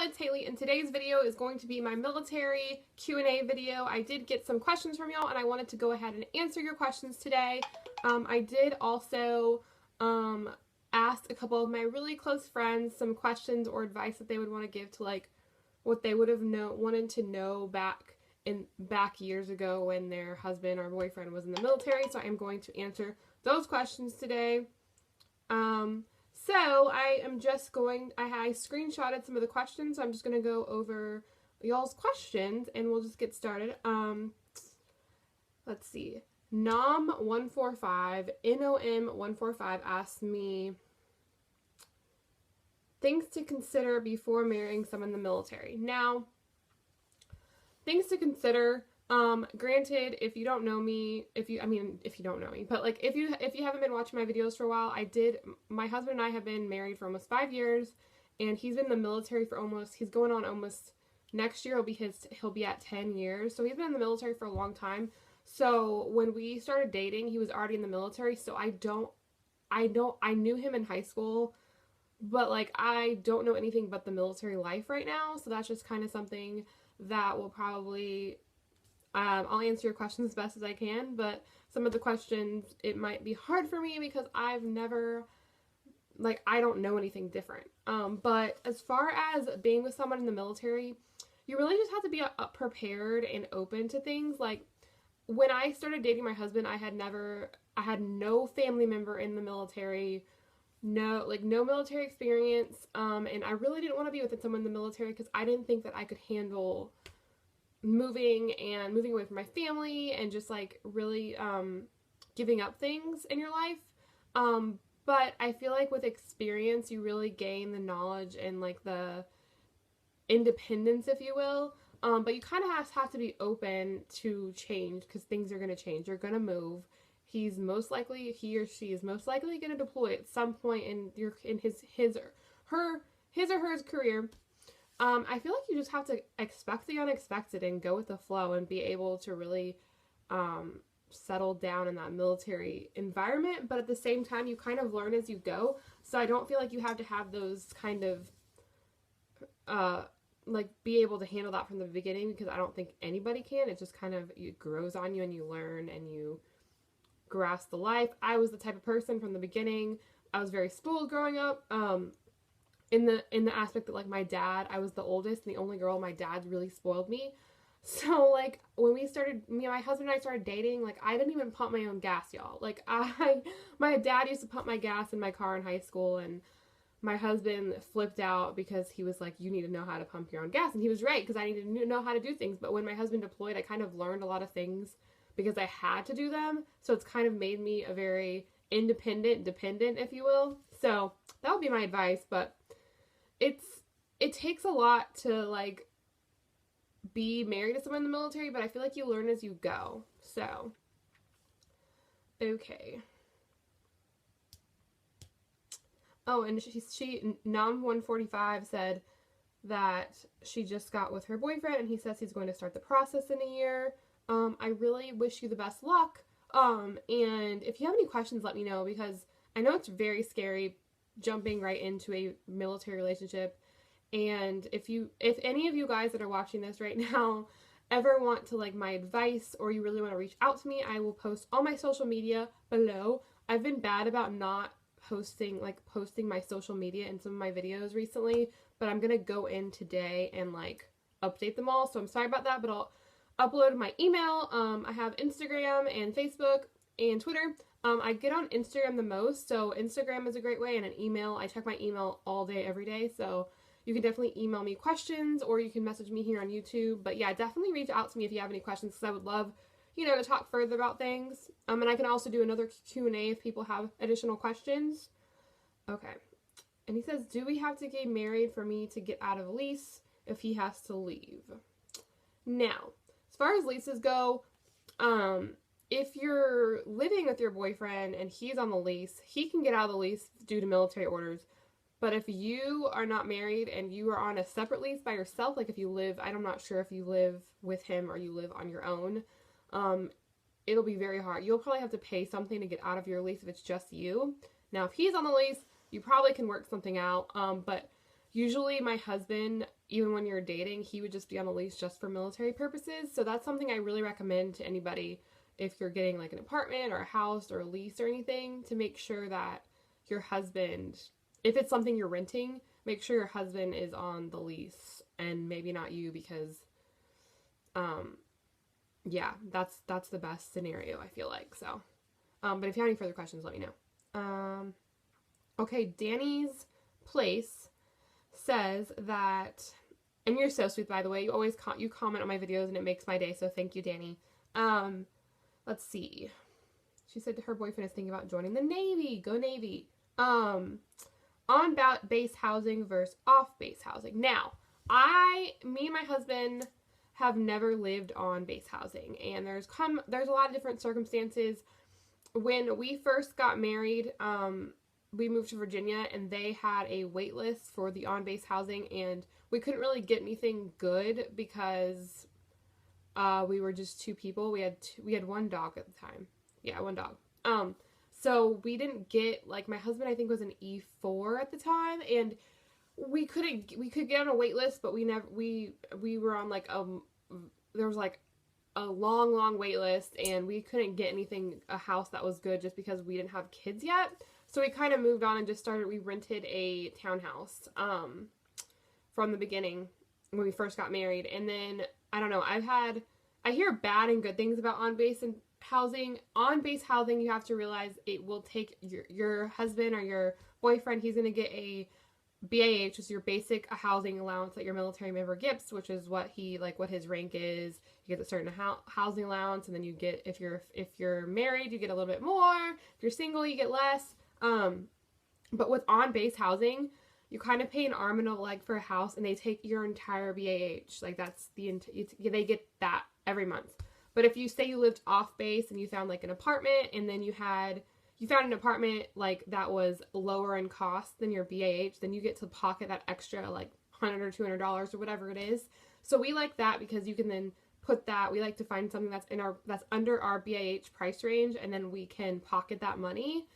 it's Haley, and today's video is going to be my military Q&A video. I did get some questions from y'all, and I wanted to go ahead and answer your questions today. I did also ask a couple of my really close friends some questions or advice that they would want to give to like what they would have wanted to know back years ago when their husband or boyfriend was in the military. So I am going to answer those questions today. So I screenshotted some of the questions. So I'm just going to go over y'all's questions and we'll just get started. Let's see. Nom145 asked me things to consider before marrying someone in the military. Now, things to consider, granted, if you don't know me, if you don't know me, but like if you haven't been watching my videos for a while, my husband and I have been married for almost 5 years, and he's been in the military for he's going on almost, next year he'll be at 10 years. So he's been in the military for a long time. So when we started dating, he was already in the military. So I knew him in high school, but like I don't know anything but the military life right now. So that's just kind of something that will probably, I'll answer your questions as best as I can, but some of the questions, it might be hard for me because I don't know anything different. But as far as being with someone in the military, you really just have to be prepared and open to things. Like when I started dating my husband, I had no family member in the military, no military experience, and I really didn't want to be with someone in the military because I didn't think that I could handle moving away from my family and just like really giving up things in your life. But I feel like with experience, you really gain the knowledge and like the independence, if you will. But you kind of have to be open to change because things are going to change. You're going to move. He or she is most likely going to deploy at some point in his or her career. I feel like you just have to expect the unexpected and go with the flow and be able to really settle down in that military environment. But at the same time, you kind of learn as you go. So I don't feel like you have to have those kind of be able to handle that from the beginning, because I don't think anybody can. It just kind of, it grows on you and you learn and you grasp the life. I was the type of person from the beginning, I was very spoiled growing up, in the aspect that like my dad, I was the oldest and the only girl, my dad really spoiled me. So like when my husband and I started dating, like I didn't even pump my own gas, y'all. Like my dad used to pump my gas in my car in high school, and my husband flipped out because he was like, you need to know how to pump your own gas. And he was right, because I needed to know how to do things. But when my husband deployed, I kind of learned a lot of things because I had to do them. So it's kind of made me a very dependent, if you will. So that would be my advice. But it takes a lot to like be married to someone in the military, but I feel like you learn as you go. So, okay. Oh, and Nom145 said that she just got with her boyfriend and he says he's going to start the process in a year. I really wish you the best luck. And if you have any questions, let me know, because I know it's very scary jumping right into a military relationship. And if any of you guys that are watching this right now ever want to like my advice, or you really want to reach out to me, I will post all my social media below. I've been bad about not posting my social media in some of my videos recently, but I'm gonna go in today and like update them all. So I'm sorry about that, but I'll upload my email. I have Instagram and Facebook and Twitter. I get on Instagram the most, so Instagram is a great way, and an email. I check my email all day, every day, so you can definitely email me questions, or you can message me here on YouTube. But yeah, definitely reach out to me if you have any questions, because I would love, to talk further about things. And I can also do another Q&A if people have additional questions. Okay. And he says, do we have to get married for me to get out of Lease if he has to leave? Now, as far as leases go, if you're living with your boyfriend and he's on the lease, he can get out of the lease due to military orders. But if you are not married and you are on a separate lease by yourself, like if you live, I'm not sure if you live with him or you live on your own, it'll be very hard. You'll probably have to pay something to get out of your lease if it's just you. Now, if he's on the lease, you probably can work something out, but usually my husband, even when you're dating, he would just be on a lease just for military purposes. So that's something I really recommend to anybody if you're getting like an apartment or a house or a lease or anything, to make sure that your husband, if it's something you're renting, make sure your husband is on the lease and maybe not you, because yeah, that's the best scenario, I feel like. So but if you have any further questions, let me know. Okay, Danny's Place says that, and you're so sweet, by the way, you always you comment on my videos and it makes my day, so thank you, Danny. Let's see, she said her boyfriend is thinking about joining the Navy. Go Navy. On base housing versus off base housing. Now, me and my husband have never lived on base housing, and there's a lot of different circumstances. When we first got married, we moved to Virginia, and they had a wait list for the on-base housing, and we couldn't really get anything good because we were just two people. We had one dog at the time. Yeah, one dog. So we didn't get, like, my husband I think was an E4 at the time, and we could get on a wait list, but we were on like there was like a long wait list, and we couldn't get a house that was good just because we didn't have kids yet. So we kind of moved on and just we rented a townhouse from the beginning when we first got married. And then, I don't know, I hear bad and good things about on-base housing. On-base housing, you have to realize it will take your husband or your boyfriend, he's going to get a BAH, which is your basic housing allowance that your military member gets, which is what his rank is. You get a certain housing allowance, and then you get, if you're married, you get a little bit more. If you're single, you get less. But with on-base housing, you kind of pay an arm and a leg for a house, and they take your entire BAH. Like, that's they get that every month. But if you say you lived off base and you found like an apartment, and then you found an apartment like that was lower in cost than your BAH, then you get to pocket that extra like $100 or $200 or whatever it is. So we like that because you can then put that, we like to find something that's under our BAH price range, and then we can pocket that money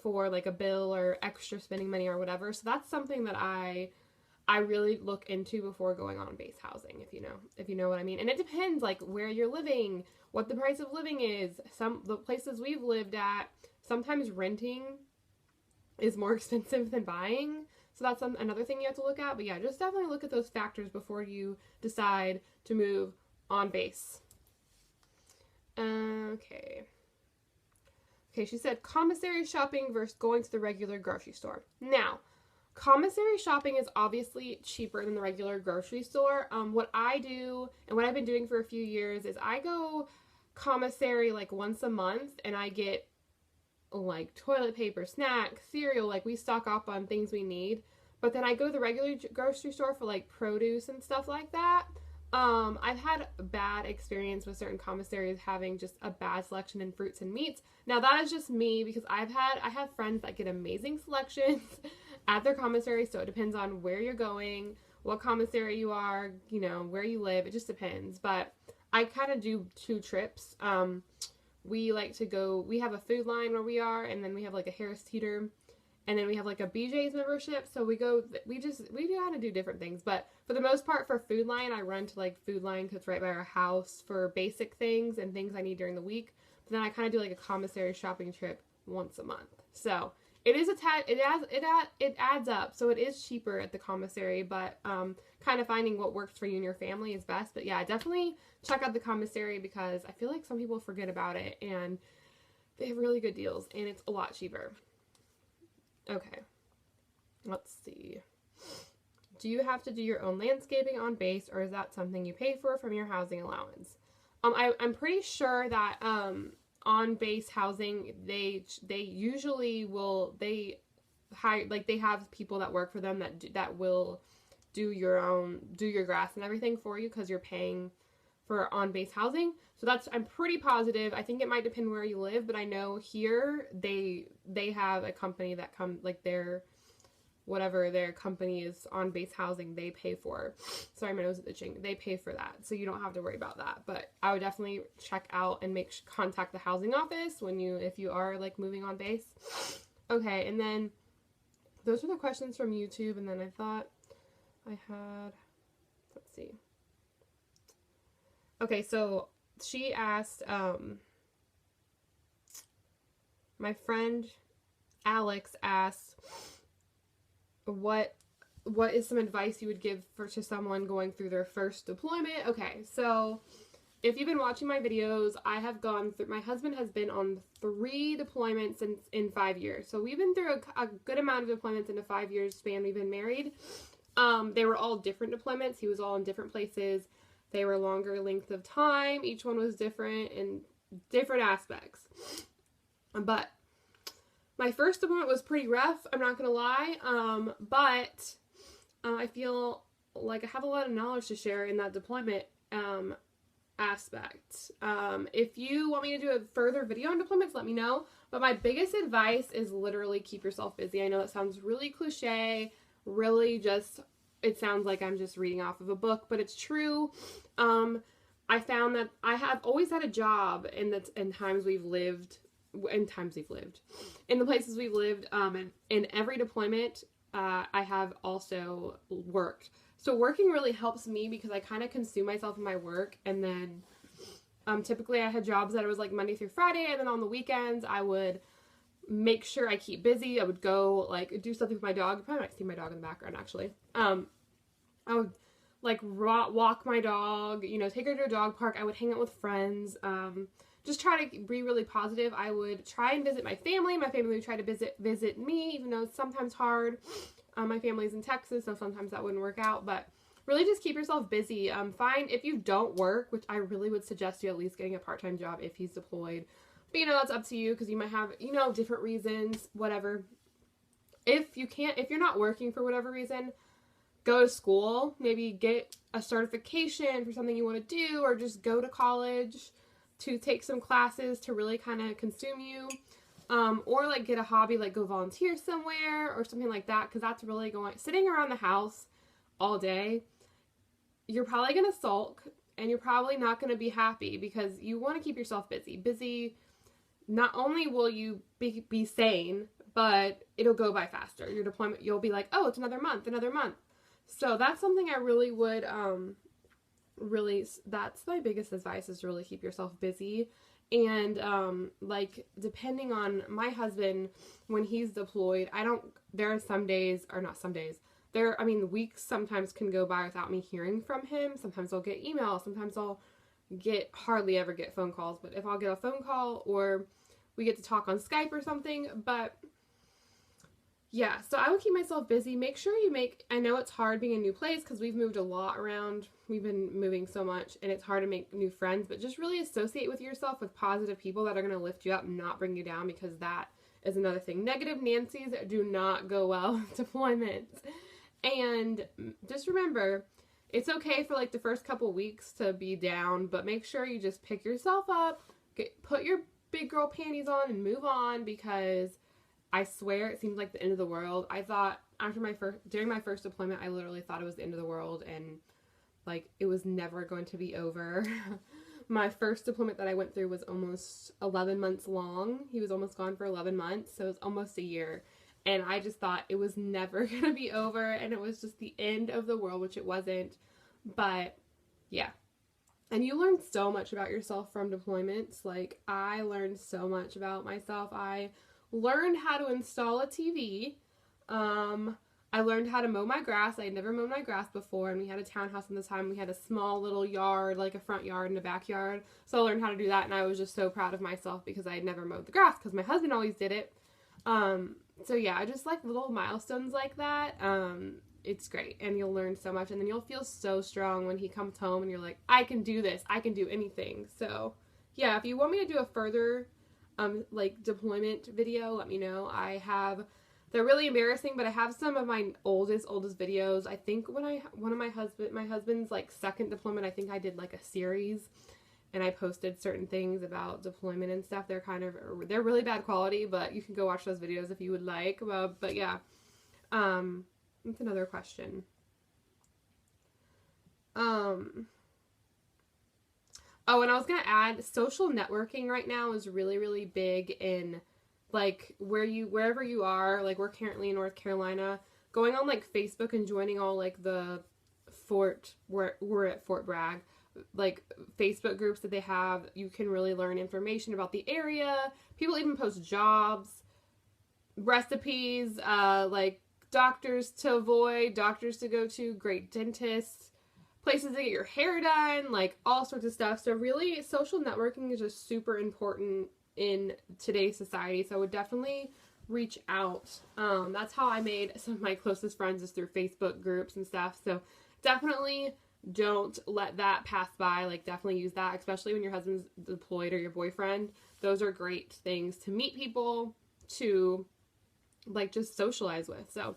for like a bill or extra spending money or whatever. So that's something that I really look into before going on base housing, if you know what I mean. And it depends like where you're living, what the price of living is. The places we've lived at, sometimes renting is more expensive than buying. So that's another thing you have to look at. But yeah, just definitely look at those factors before you decide to move on base. Okay, she said commissary shopping versus going to the regular grocery store. Now, commissary shopping is obviously cheaper than the regular grocery store. What I do, and what I've been doing for a few years, is I go commissary like once a month, and I get like toilet paper, snacks, cereal, like we stock up on things we need. But then I go to the regular grocery store for like produce and stuff like that. I've had a bad experience with certain commissaries having just a bad selection in fruits and meats. Now that is just me, because I have friends that get amazing selections at their commissary, so it depends on where you're going, what commissary you are, where you live. It just depends. But I kind of do two trips. We like to go, we have a Food Line where we are, and then we have like a Harris Teeter, and then we have like a BJ's membership. So we do how to do different things. But for the most part, for Food Line, I run to like Food Line because it's right by our house for basic things and things I need during the week. But then I kind of do like a commissary shopping trip once a month. So it is it adds up. So it is cheaper at the commissary, but kind of finding what works for you and your family is best. But yeah, definitely check out the commissary, because I feel like some people forget about it, and they have really good deals, and it's a lot cheaper. Okay, let's see. Do you have to do your own landscaping on base, or is that something you pay for from your housing allowance? I'm pretty sure that on base housing, they usually will, they hire, like they have people that work for them that will do your grass and everything for you, because you're paying for on base housing. So I'm pretty positive. I think it might depend where you live, but I know here they have a company that whatever their company is on base housing, they pay for. Sorry, my nose is itching. They pay for that, so you don't have to worry about that. But I would definitely check out and contact the housing office if you are like moving on base. Okay, and then those are the questions from YouTube, and then I thought I had, let's see. Okay, so she asked, my friend Alex asked, what is some advice you would give to someone going through their first deployment? Okay, so if you've been watching my videos, I have gone through, my husband has been on 3 deployments in 5 years. So we've been through a good amount of deployments in a 5 years span we've been married. They were all different deployments. He was all in different places. They were longer length of time. Each one was different in different aspects. But my first deployment was pretty rough, I'm not going to lie. But I feel like I have a lot of knowledge to share in that deployment aspect. If you want me to do a further video on deployments, let me know. But my biggest advice is literally keep yourself busy. I know that sounds really cliche, really just, it sounds like I'm just reading off of a book, but it's true. I found that I have always had a job in the times we've lived, in the places we've lived, and in every deployment, I have also worked. So working really helps me because I kind of consume myself in my work, and then typically I had jobs that it was like Monday through Friday, and then on the weekends I would make sure I keep busy. I would go like do something with my dog. You probably might see my dog in the background actually. I would like walk my dog, you know, take her to a dog park. I would hang out with friends. Just try to be really positive. I would try and visit my family. My family would try to visit me, even though it's sometimes hard. My family's in Texas, so sometimes that wouldn't work out. But really just keep yourself busy. Find, if you don't work, which I really would suggest you at least getting a part-time job if he's deployed. But, you know, that's up to you because you might have, you know, different reasons, whatever. If you're not working for whatever reason, go to school. Maybe get a certification for something you want to do, or just go to college to take some classes to really kind of consume you, or like get a hobby, like go volunteer somewhere or something like that, because that's really sitting around the house all day, you're probably going to sulk and you're probably not going to be happy because you want to keep yourself busy. Not only will you be sane, but it'll go by faster. Your deployment, you'll be like, oh, it's another month. So that's something I really would, that's my biggest advice, is really keep yourself busy. And, like, depending on my husband, when he's deployed, there are some days, or not some days, weeks sometimes can go by without me hearing from him. Sometimes I'll get emails, sometimes I'll hardly ever get phone calls, but if I'll get a phone call, or we get to talk on Skype or something, but yeah, so I would keep myself busy. Make sure I know it's hard being in a new place because we've moved a lot around. We've been moving so much and it's hard to make new friends, but just really associate with yourself with positive people that are going to lift you up and not bring you down, because that is another thing. Negative Nancy's do not go well with deployments. And just remember, it's okay for like the first couple weeks to be down, but make sure you just pick yourself up, put your big girl panties on and move on, because I swear it seemed like the end of the world. I thought during my first deployment, I literally thought it was the end of the world, and like it was never going to be over. My first deployment that I went through was almost 11 months long. He was almost gone for 11 months, so it was almost a year. And I just thought it was never going to be over, and it was just the end of the world, which it wasn't. But yeah. And you learn so much about yourself from deployments. Like, I learned so much about myself. I learned how to install a TV. I learned how to mow my grass. I had never mowed my grass before, and we had a townhouse at the time. We had a small little yard, like a front yard and a backyard. So I learned how to do that, and I was just so proud of myself because I had never mowed the grass because my husband always did it. So yeah, I just like little milestones like that. It's great, and you'll learn so much, and then you'll feel so strong when he comes home and you're like, I can do this. I can do anything. So yeah, if you want me to do a further like deployment video, let me know. They're really embarrassing, but I have some of my oldest videos. I think when my husband's like second deployment, I think I did like a series, and I posted certain things about deployment and stuff. They're really bad quality, but you can go watch those videos if you would like. But yeah, that's another question. Oh, and I was going to add, social networking right now is really, really big in like wherever you are, like we're currently in North Carolina, going on like Facebook and joining all like the we're at Fort Bragg, like Facebook groups that they have, you can really learn information about the area. People even post jobs, recipes, like doctors to avoid, doctors to go to, great dentists, places to get your hair done, like all sorts of stuff. So really, social networking is just super important in today's society. So I would definitely reach out. That's how I made some of my closest friends, is through Facebook groups and stuff. So definitely don't let that pass by. Like definitely use that, especially when your husband's deployed or your boyfriend. Those are great things to meet people, to like just socialize with. So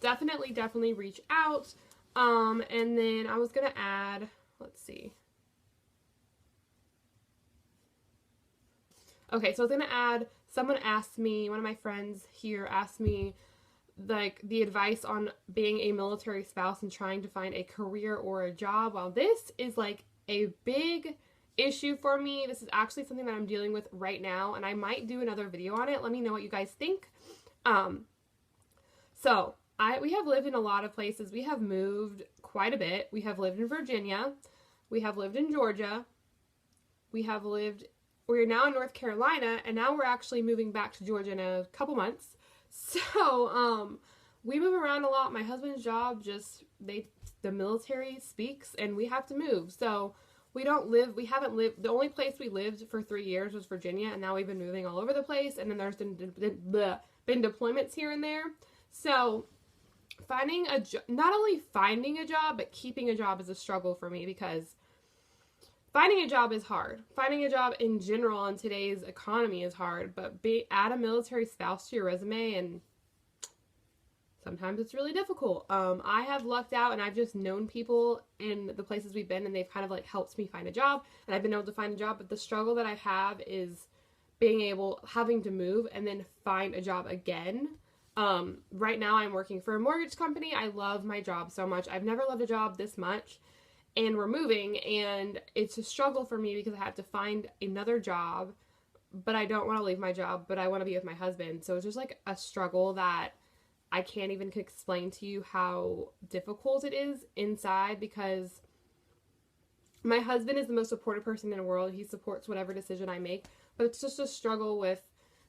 definitely reach out. And then I was going to add, let's see. Okay, so I was going to add, someone asked me, one of my friends here asked me, like, the advice on being a military spouse and trying to find a career or a job. Well, this is, like, a big issue for me. This is actually something that I'm dealing with right now, and I might do another video on it. Let me know what you guys think. We have lived in a lot of places. We have moved quite a bit. We have lived in Virginia. We have lived in Georgia. We're now in North Carolina, and now we're actually moving back to Georgia in a couple months. So, we move around a lot. My husband's job the military speaks, and we have to move. So, we haven't lived, the only place we lived for 3 years was Virginia, and now we've been moving all over the place, and then there's been deployments here and there. So, not only finding a job, but keeping a job is a struggle for me, because finding a job is hard. Finding a job in general in today's economy is hard, but add a military spouse to your resume, and sometimes it's really difficult. I have lucked out, and I've just known people in the places we've been, and they've kind of like helped me find a job, and I've been able to find a job, but the struggle that I have is having to move and then find a job again. Right now I'm working for a mortgage company. I love my job so much. I've never loved a job this much, and we're moving, and it's a struggle for me because I have to find another job, but I don't want to leave my job, but I want to be with my husband. So it's just like a struggle that I can't even explain to you how difficult it is inside, because my husband is the most supportive person in the world. He supports whatever decision I make, but it's just a struggle with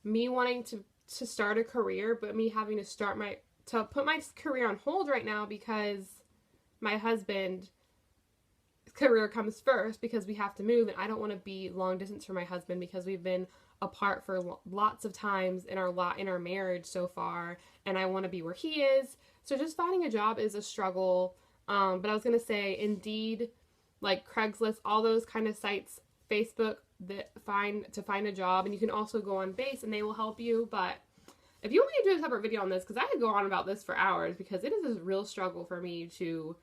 me wanting to start a career, but me having to put my career on hold right now because my husband's career comes first, because we have to move, and I don't want to be long distance from my husband because we've been apart for lots of times in our marriage so far, and I want to be where he is. So just finding a job is a struggle. But I was going to say, Indeed, like Craigslist, all those kind of sites, Facebook, that find a job, and you can also go on Base and they will help you. But if you want me to do a separate video on this, because I could go on about this for hours, because it is a real struggle for me to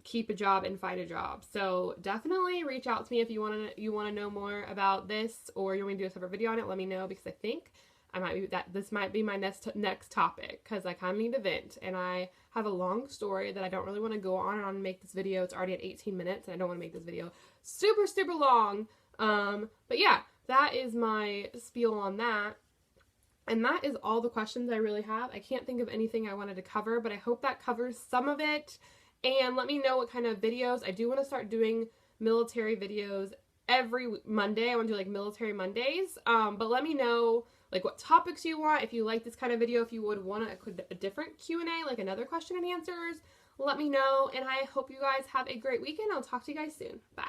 keep a job and find a job. So definitely reach out to me if you want to know more about this, or you want me to do a separate video on it. Let me know, because I think this might be my next topic, because I kind of need to vent, and I have a long story that I don't really want to go on and make this video. It's already at 18 minutes, and I don't want to make this video super long. But yeah, that is my spiel on that. And that is all the questions I really have. I can't think of anything I wanted to cover, but I hope that covers some of it. And let me know what kind of videos. I do want to start doing military videos every Monday. I want to do like military Mondays. But let me know like what topics you want. If you like this kind of video, if you would want a different Q&A, like another question and answers, let me know. And I hope you guys have a great weekend. I'll talk to you guys soon. Bye.